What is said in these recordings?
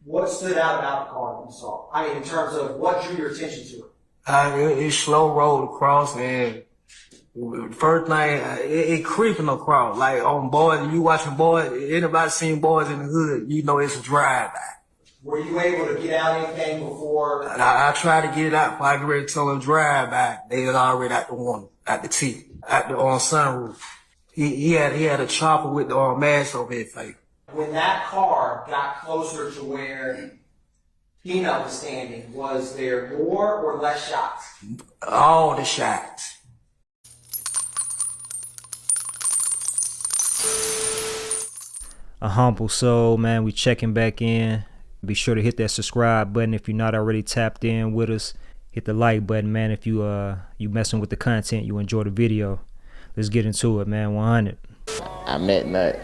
What stood out about the car that you saw? I mean, in terms of what drew your attention to it? It slow rolled across, and first thing, it creeping across. Like on Boys, you watching Boys, anybody seen Boys in the Hood, you know it's a drive-by. Were you able to get out anything before? I tried to get it out before I get ready to tell them drive-by. They was already at the one, at the T, at the sunroof. He had a chopper with the mask over his face. When that car got closer to where Peanut was standing, was there more or less shots? All the shots. A Humble Soul, man, we checking back in. Be sure to hit that subscribe button if you're not already tapped in with us. Hit the like button, man, if you messing with the content, you enjoy the video. Let's get into it, man. 100. I met Nut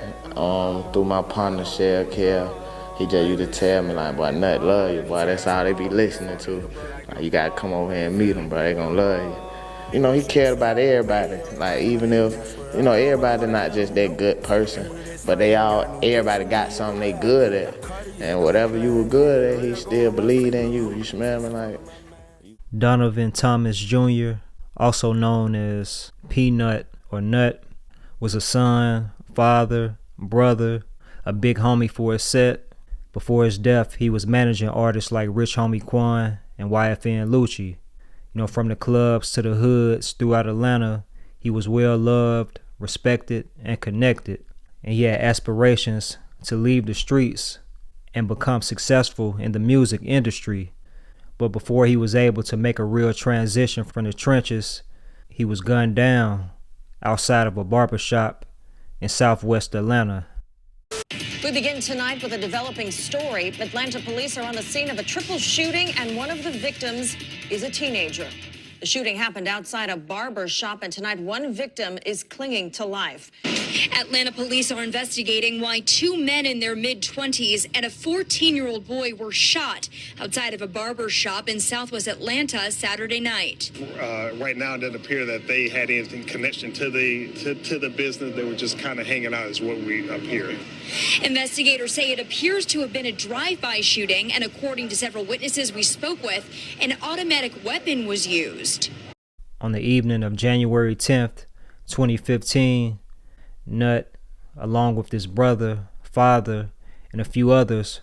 through my partner, Shell Care. He just used to tell me, like, boy, Nut love you, boy. That's all they be listening to. Like, you got to come over here and meet him, bro. They going to love you. You know, he cared about everybody. Like, even if, you know, everybody not just that good person, but everybody got something they good at. And whatever you were good at, he still believed in you. You smell me like? Donovan Thomas Jr., also known as Peanut or Nut, was a son, father, brother, a big homie for his set. Before his death, he was managing artists like Rich Homie Quan and YFN Lucci. You know, from the clubs to the hoods throughout Atlanta, he was well loved, respected, and connected. And he had aspirations to leave the streets and become successful in the music industry. But before he was able to make a real transition from the trenches, he was gunned down outside of a barbershop in southwest Atlanta. We begin tonight with a developing story. Atlanta police are on the scene of a triple shooting, and one of the victims is a teenager. The shooting happened outside a barbershop, and tonight one victim is clinging to life. Atlanta police are investigating why two men in their mid-20s and a 14-year-old boy were shot outside of a barber shop in southwest Atlanta Saturday night. Right now, it doesn't appear that they had anything connection to the business. They were just kind of hanging out is what we appear. Investigators say it appears to have been a drive-by shooting, and according to several witnesses we spoke with, an automatic weapon was used. On the evening of January 10th, 2015, Nut, along with his brother, father, and a few others,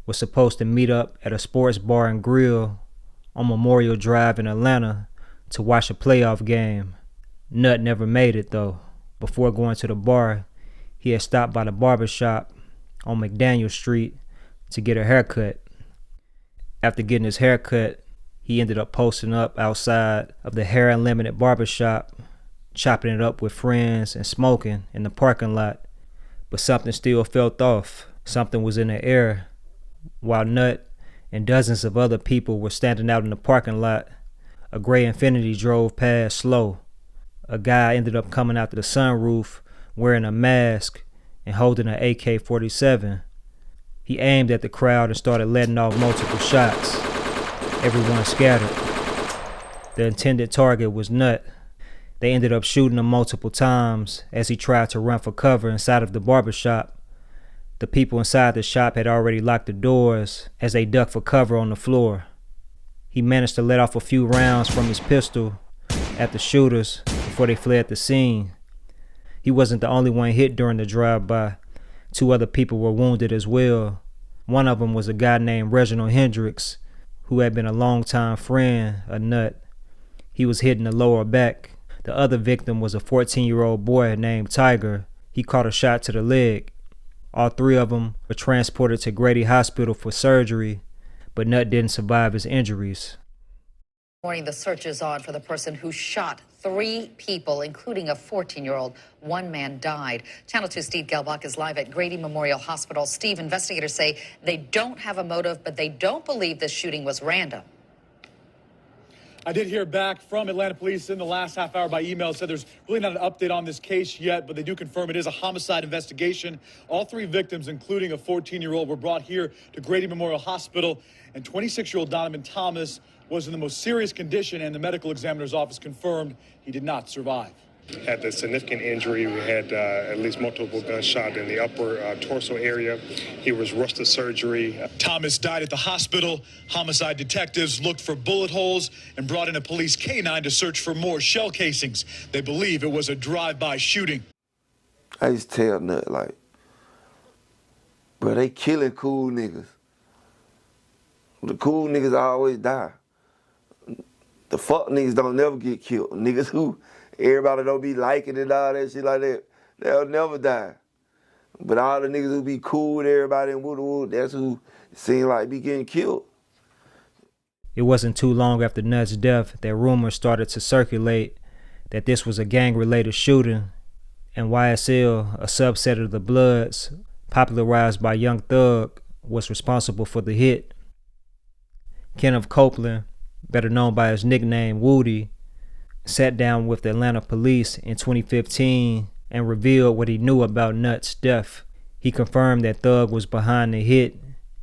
was supposed to meet up at a sports bar and grill on Memorial Drive in Atlanta to watch a playoff game. Nut never made it, though. Before going to the bar, he had stopped by the barbershop on McDaniel Street to get a haircut. After getting his haircut, he ended up posting up outside of the Hair Unlimited barbershop, chopping it up with friends and smoking in the parking lot. But something still felt off. Something was in the air. While Nut and dozens of other people were standing out in the parking lot, a gray Infiniti drove past slow. A guy ended up coming out to the sunroof wearing a mask and holding an AK-47. He aimed at the crowd and started letting off multiple shots. Everyone scattered. The intended target was Nut. They ended up shooting him multiple times as he tried to run for cover inside of the barbershop. The people inside the shop had already locked the doors as they ducked for cover on the floor. He managed to let off a few rounds from his pistol at the shooters before they fled the scene. He wasn't the only one hit during the drive-by. Two other people were wounded as well. One of them was a guy named Reginald Hendricks, who had been a longtime friend of Nut. He was hit in the lower back. The other victim was a 14-year-old boy named Tiger. He caught a shot to the leg. All three of them were transported to Grady Hospital for surgery, but Nut didn't survive his injuries. Morning, the search is on for the person who shot 3 people, including a 14-year-old. One man died. Channel 2 Steve Gelbach is live at Grady Memorial Hospital. Steve, investigators say they don't have a motive, but they don't believe this shooting was random. I did hear back from Atlanta police in the last half hour by email. Said there's really not an update on this case yet, but they do confirm it is a homicide investigation. All 3 victims, including a 14-year-old, were brought here to Grady Memorial Hospital, and 26-year-old Donovan Thomas was in the most serious condition, and the medical examiner's office confirmed he did not survive. Had a significant injury. We had at least multiple gunshots in the upper torso area. He was rushed to surgery. Thomas died at the hospital. Homicide detectives looked for bullet holes and brought in a police canine to search for more shell casings. They believe it was a drive-by shooting. I just tell Nut, like, bro, they killing cool niggas. The cool niggas always die. The fuck niggas don't never get killed. Niggas who everybody don't be liking and all that shit like that, they'll never die. But all the niggas who be cool with everybody and woo, that's who seem like be getting killed. It wasn't too long after Nut's death that rumors started to circulate that this was a gang-related shooting, and YSL, a subset of the Bloods, popularized by Young Thug, was responsible for the hit. Kenneth Copeland, better known by his nickname Woody, sat down with the Atlanta police in 2015 and revealed what he knew about Nut's death. He confirmed that Thug was behind the hit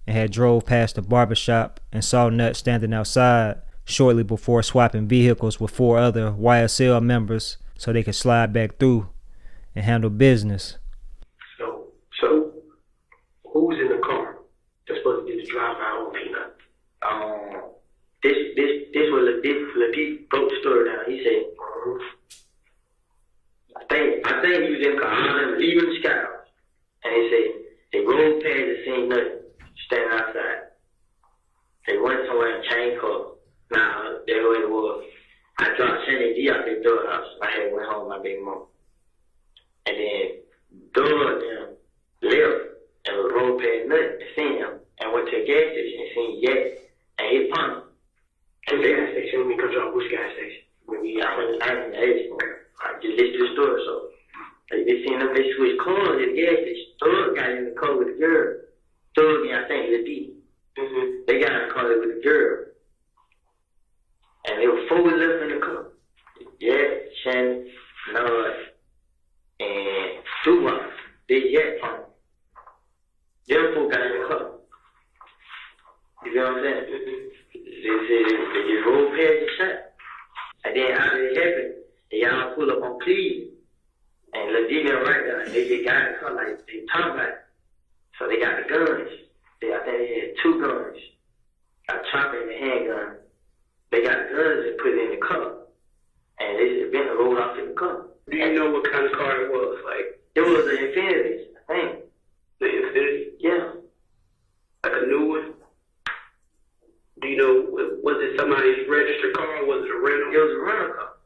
and had drove past the barbershop and saw Nut standing outside shortly before swapping vehicles with 4 other YSL members so they could slide back through and handle business. So who's in the car that's supposed to be the driver on Peanut? This was Lapeep broke the story down. He said, I think he was in the car, leaving the sky. And he said, they rolled past the scene, nothing, standing outside. They went somewhere and changed clothes. Nah, that's what it was. I dropped Shannon D out the door house. I had went home with my baby mom. And then Doug them left and rolled past nothing and seen him and went to a gas station and seen Yak and his partner. And the gas station, when we come to which gas station? When we out in the age, I just listened to the story, so they seen them, they switched cars at the gas station. Doug got in the car with the girl. Doug and I think the D. They got in the car with the girl. And they were 4 left in the car. Yeah, Shannon, Nod, and Duma. They Yak partner. Them 4 got in the car. You know what I'm saying? They just rolled past the shot. And then how did it happen? They all pull up on plea. And Ladina right there, they just got in the car like they talking about it. So they got the guns. I think they had 2 guns. A chopper and a handgun. They got the guns and put it in the car. And they just bent and rolled off in the car. Do you know what kind of car it was? Like, it was an Infiniti, I think. The Infiniti? Yeah. Like a new one? Do you know, was it somebody's registered car or was it a rental? It was a rental car.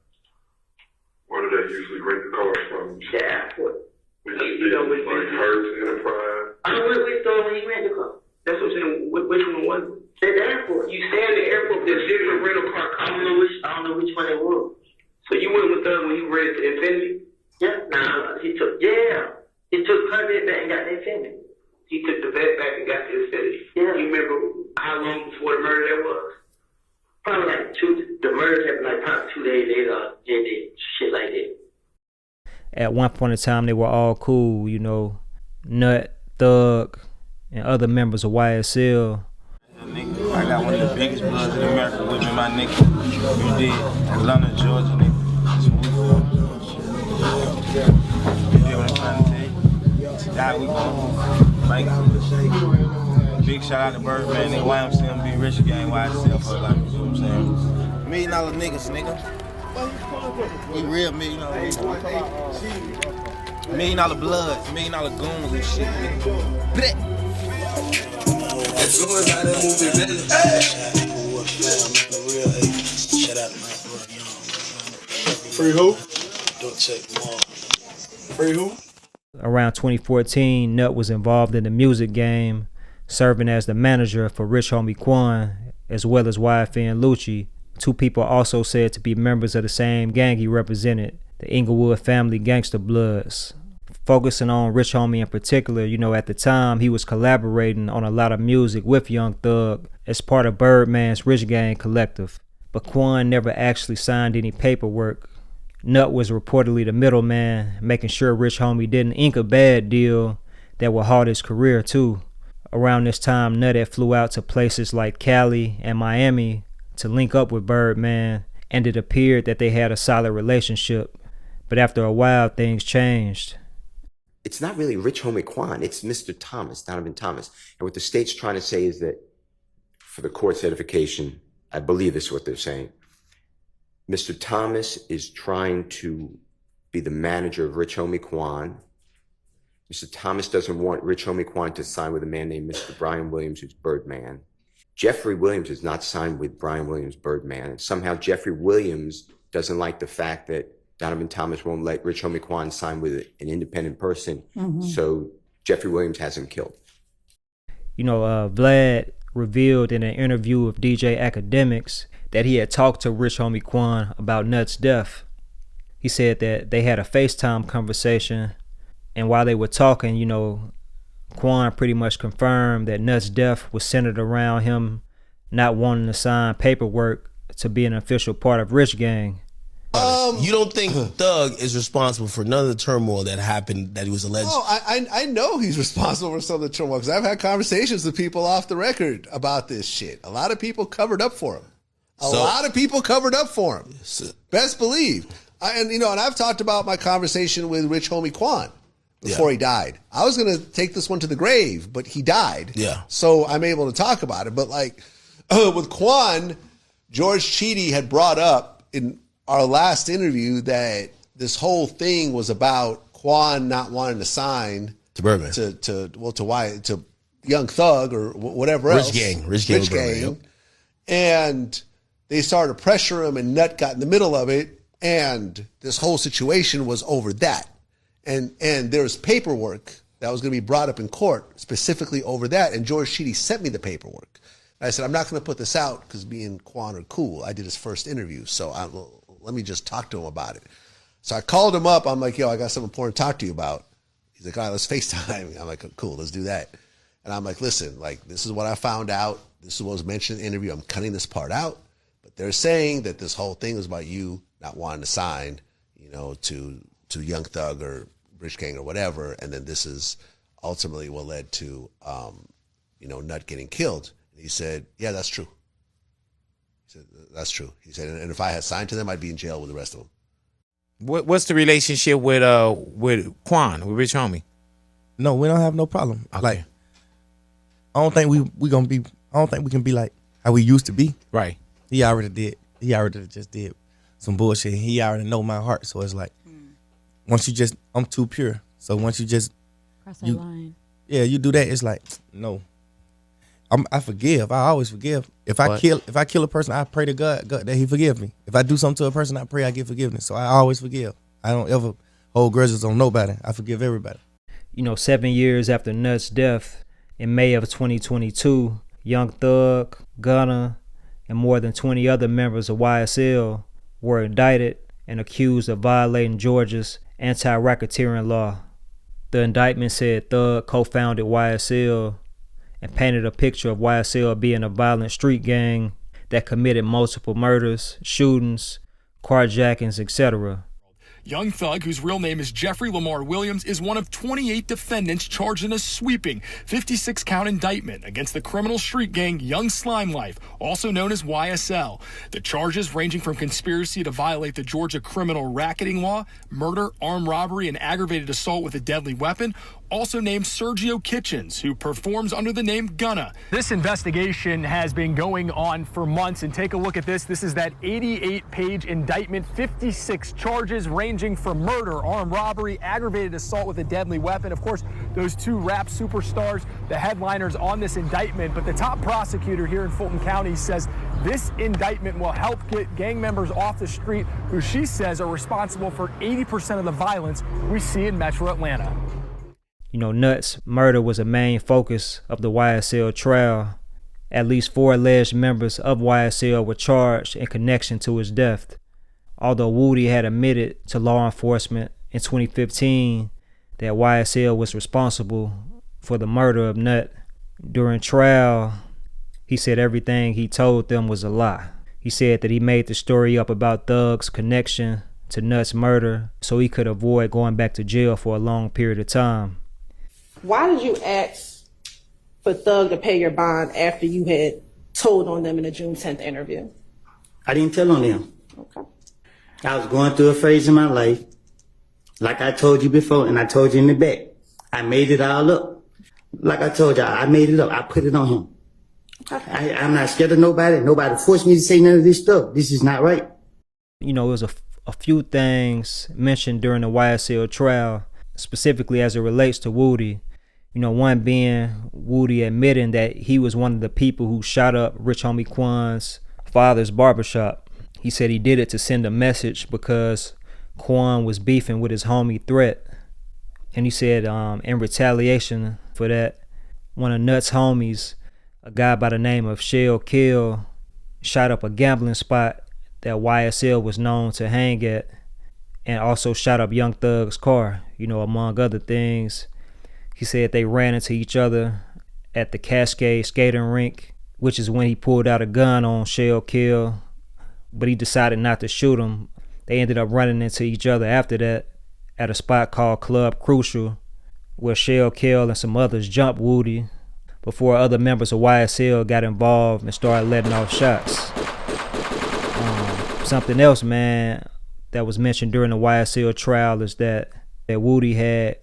Where do they usually rent the cars from? The airport. You know, which like Hertz, Enterprise? I don't know which store when he rented the car. That's what I'm saying. Which one was it? At the airport. You stay at the airport, there's different rental car companies. I don't know which one it was. So you went with them when you rented the Infiniti? Yeah. Nah, he took Hyundai back and got the Infiniti. He took the vet back and got the Infiniti. Yeah. You remember how long before the murder that was? Probably like the murder happened like probably 2 days later. Yeah, shit like that. At one point in time, they were all cool, you know, Nut, Thug, and other members of YSL. I got one of the biggest bloods in America with me, my nigga. You did. Atlanta, Georgia, nigga. That's where we from. You get what I'm trying to tell you? That we gon' like, big shout out to Birdman and YMCMB Rich Gang, YSL for life, you know what I'm saying? $1 million niggas, nigga. We real $1 million niggas. $1 million bloods, $1 million goons and shit, nigga. As soon as I done move it, really. Shout out to my Free who? Don't check them all. Free who? Around 2014, Nut was involved in the music game, serving as the manager for Rich Homie Quan, as well as YFN and Lucci, 2 people also said to be members of the same gang he represented, the Inglewood Family Gangsta Bloods. Focusing on Rich Homie in particular, you know, at the time he was collaborating on a lot of music with Young Thug as part of Birdman's Rich Gang collective. But Quan never actually signed any paperwork. Nut was reportedly the middleman, making sure Rich Homie didn't ink a bad deal that would halt his career too. Around this time, Nut had flew out to places like Cali and Miami to link up with Birdman, and it appeared that they had a solid relationship. But after a while, things changed. It's not really Rich Homie Quan, it's Mr. Thomas, Donovan Thomas. And what the state's trying to say is that for the court certification, I believe this is what they're saying, Mr. Thomas is trying to be the manager of Rich Homie Quan. Mr. Thomas doesn't want Rich Homie Quan to sign with a man named Mr. Brian Williams, who's Birdman. Jeffrey Williams is not signed with Brian Williams, Birdman. And somehow Jeffrey Williams doesn't like the fact that Donovan Thomas won't let Rich Homie Quan sign with an independent person. So Jeffrey Williams has him killed. You know, Vlad revealed in an interview with DJ Academics that he had talked to Rich Homie Quan about Nut's death. He said that they had a FaceTime conversation, and while they were talking, you know, Quan pretty much confirmed that Nut's death was centered around him not wanting to sign paperwork to be an official part of Rich Gang. You don't think Thug is responsible for none of the turmoil that happened, that he was alleged? Oh, I know he's responsible for some of the turmoil because I've had conversations with people off the record about this shit. A lot of people covered up for him. A lot of people covered up for him. Best believe. And I've talked about my conversation with Rich Homie Quan before he died. I was going to take this one to the grave, but he died. Yeah. So I'm able to talk about it. But with Quan, George Cheedy had brought up in our last interview that this whole thing was about Quan not wanting to sign to Birdman, to Young Thug or whatever else. Rich Gang. And they started to pressure him, and Nut got in the middle of it, and this whole situation was over that. And there's paperwork that was going to be brought up in court specifically over that, and George Cheedy sent me the paperwork. And I said, I'm not going to put this out because me and Quan are cool. I did his first interview, so let me just talk to him about it. So I called him up. I'm like, yo, I got something important to talk to you about. He's like, all right, let's FaceTime. I'm like, cool, let's do that. And I'm like, listen, this is what I found out. This is what was mentioned in the interview. I'm cutting this part out. But they're saying that this whole thing was about you not wanting to sign, to Young Thug or Rich Gang or whatever. And then this is ultimately what led to, Nut getting killed. And he said, yeah, that's true. He said, that's true. He said, and if I had signed to them, I'd be in jail with the rest of them. What's the relationship with Quan, with Rich Homie? No, we don't have no problem. Okay. I don't think we can be like how we used to be. Right. He already just did some bullshit. He already know my heart. So it's like, I'm too pure. So once you just cross that line. Yeah, you do that, it's like, no. I forgive. I always forgive. If I kill a person, I pray to God that he forgive me. If I do something to a person, I pray I get forgiveness. So I always forgive. I don't ever hold grudges on nobody. I forgive everybody. 7 years after Nut's death, in May of 2022, Young Thug, Gunna, and more than 20 other members of YSL were indicted and accused of violating Georgia's anti-racketeering law. The indictment said Thug co-founded YSL and painted a picture of YSL being a violent street gang that committed multiple murders, shootings, carjackings, etc. Young Thug, whose real name is Jeffrey Lamar Williams, is one of 28 defendants charged in a sweeping 56-count indictment against the criminal street gang Young Slime Life, also known as YSL. The charges ranging from conspiracy to violate the Georgia criminal racketing law, murder, armed robbery, and aggravated assault with a deadly weapon, also named Sergio Kitchens, who performs under the name Gunna. This investigation has been going on for months, and take a look at this. This is that 88-page indictment, 56 charges ranging from murder, armed robbery, aggravated assault with a deadly weapon. Of course, those two rap superstars, the headliners on this indictment, but the top prosecutor here in Fulton County says this indictment will help get gang members off the street who she says are responsible for 80% of the violence we see in Metro Atlanta. Nut's murder was a main focus of the YSL trial. At least 4 alleged members of YSL were charged in connection to his death. Although Woody had admitted to law enforcement in 2015 that YSL was responsible for the murder of Nut, during trial, he said everything he told them was a lie. He said that he made the story up about Thug's connection to Nut's murder so he could avoid going back to jail for a long period of time. Why did you ask for Thug to pay your bond after you had told on them in the June 10th interview? I didn't tell on them. Okay. I was going through a phase in my life. Like I told you before, and I told you in the back, I made it all up. Like I told y'all, I made it up. I put it on him. I'm not scared of nobody. Nobody forced me to say none of this stuff. This is not right. You know, it was a few things mentioned during the YSL trial, specifically as it relates to Woody. You know, one being Woody admitting that he was one of the people who shot up Rich Homie Quan's father's barbershop. He said he did it to send a message because Quan was beefing with his homie Threat. And he said in retaliation for that, one of Nut's homies, a guy by the name of Shell Kill, shot up a gambling spot that YSL was known to hang at, and also shot up Young Thug's car, you know, among other things. He said they ran into each other at the Cascade skating rink, which is when he pulled out a gun on Shell Kill, but he decided not to shoot him. They ended up running into each other after that at a spot called Club Crucial, where Shell Kill and some others jumped Woody before other members of YSL got involved and started letting off shots. Something else, man, that was mentioned during the YSL trial is that Woody had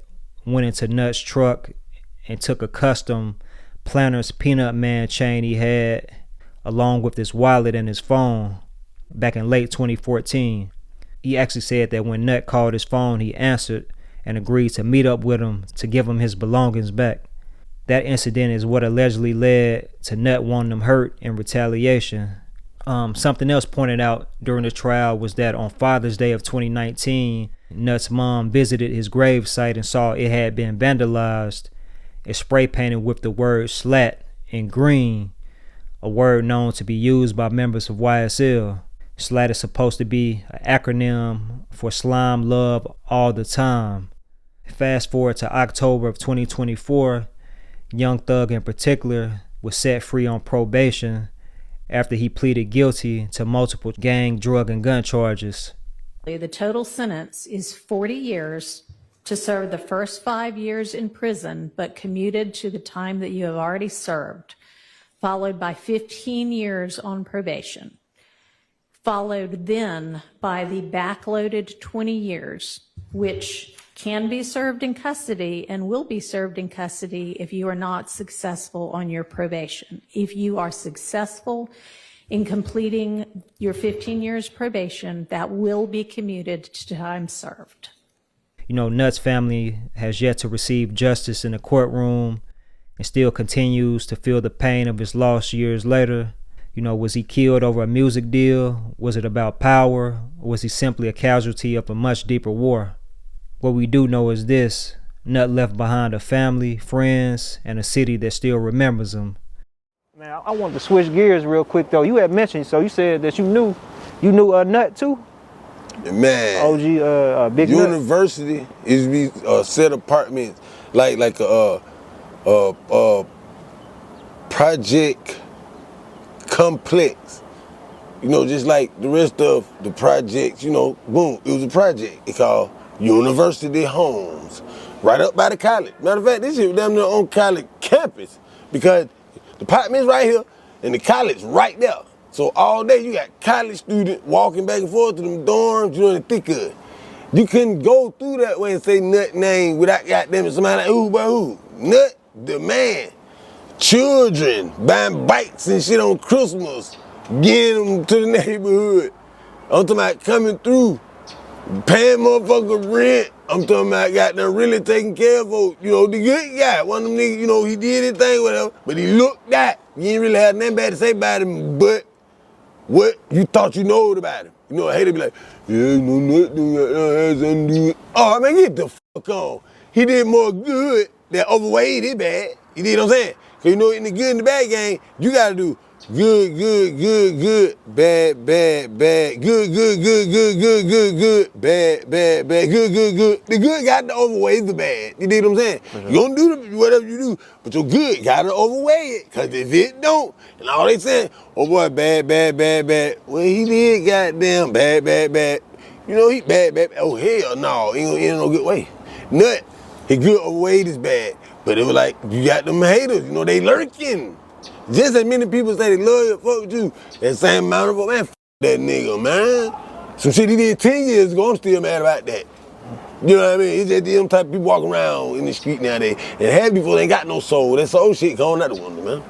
went into Nut's truck and took a custom Planters Peanut Man chain he had, along with his wallet and his phone, back in late 2014. He actually said that when Nut called his phone, he answered and agreed to meet up with him to give him his belongings back. That incident is what allegedly led to Nut wanting him hurt in retaliation. Something else pointed out during the trial was that on Father's Day of 2019, Nut's mom visited his grave site and saw it had been vandalized and spray painted with the word slat in green, a word known to be used by members of YSL. SLAT is supposed to be an acronym for Slime Love All the Time. Fast forward to October of 2024, Young Thug in particular was set free on probation after he pleaded guilty to multiple gang, drug, and gun charges. The total sentence is 40 years to serve the first 5 years in prison, but commuted to the time that you have already served, followed by 15 years on probation, followed then by the backloaded 20 years, which can be served in custody and will be served in custody if you are not successful on your probation. If you are successful in completing your 15 years probation, that will be commuted to time served. You know, Nut's family has yet to receive justice in the courtroom and still continues to feel the pain of his loss years later. You know, was he killed over a music deal? Was it about power? Or was he simply a casualty of a much deeper war? What we do know is this: Nut left behind a family, friends, and a city that still remembers him. Man, I want to switch gears real quick though. You had mentioned, so you said that you knew Nut too? Man, OG, Big University Nut? is be set apartments like a project complex. You know, just like the rest of the projects, you know, boom, it was a project. It called University Homes, right up by the college. Matter of fact, this shit was down there on college campus because the apartment's right here and the college right there. So all day you got college students walking back and forth to them dorms, you know, in the thick of it. You couldn't go through that way and say Nut name without goddamn somebody like, who by who? Nut, the man. Children buying bikes and shit on Christmas, getting them to the neighborhood. I'm talking about coming through, paying motherfucker rent. I'm talking about goddamn really taking care of folks. You know, the good guy, one of them niggas, you know, he did his thing, whatever, but he looked that. You ain't really had nothing bad to say about him, but what you thought you knowed about him. You know, I hate to be like, yeah, no nothing, has nothing to do with. Oh, man, get the fuck on. He did more good than overweight is bad. You know what I'm saying? Cause you know, in the good and the bad game, you gotta do good, good, good, good, bad, bad, bad, good, good, good, good, good, good, good, bad, bad, bad, good, good, good. The good got to overweigh the bad. You know what I'm saying? Mm-hmm. You gonna do whatever you do, but your good gotta overweigh it. Cause if it don't, and all they saying, oh boy, bad, bad, bad, bad. Well, he did goddamn bad, bad, bad. You know, he bad, bad, bad. Oh hell no, he ain't no good way. Nut, he good overweight is bad. But it was like, you got them haters, you know, they lurking. Just as many people say they love you, fuck with you, that same amount of, man, that nigga, man. Some shit he did 10 years ago, I'm still mad about that. You know what I mean? It's just them type of people walking around in the street nowadays. And half people ain't got no soul. That soul shit going out the window, man.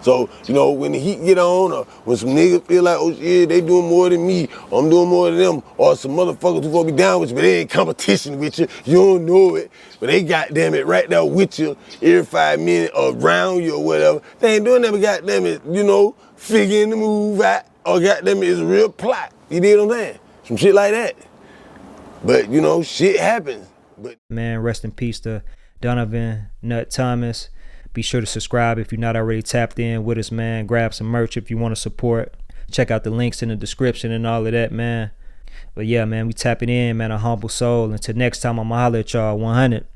So, you know, when the heat get on, or when some niggas feel like, oh shit, they doing more than me, or I'm doing more than them, or some motherfuckers who gonna be down with you, but they ain't competition with you, you don't know it, but they goddamn it right there with you every 5 minutes, or around you or whatever. They ain't doing that, but goddamn it, you know, figuring the move out, or goddamn it, it's a real plot. You know what I'm saying? Some shit like that. But, you know, shit happens. But man, rest in peace to Donovan Nut Thomas. Be sure to subscribe if you're not already tapped in with us, man. Grab some merch if you want to support. Check out the links in the description and all of that, man. But yeah, man, we tapping in, man, a humble soul. Until next time, I'ma holler at y'all 100.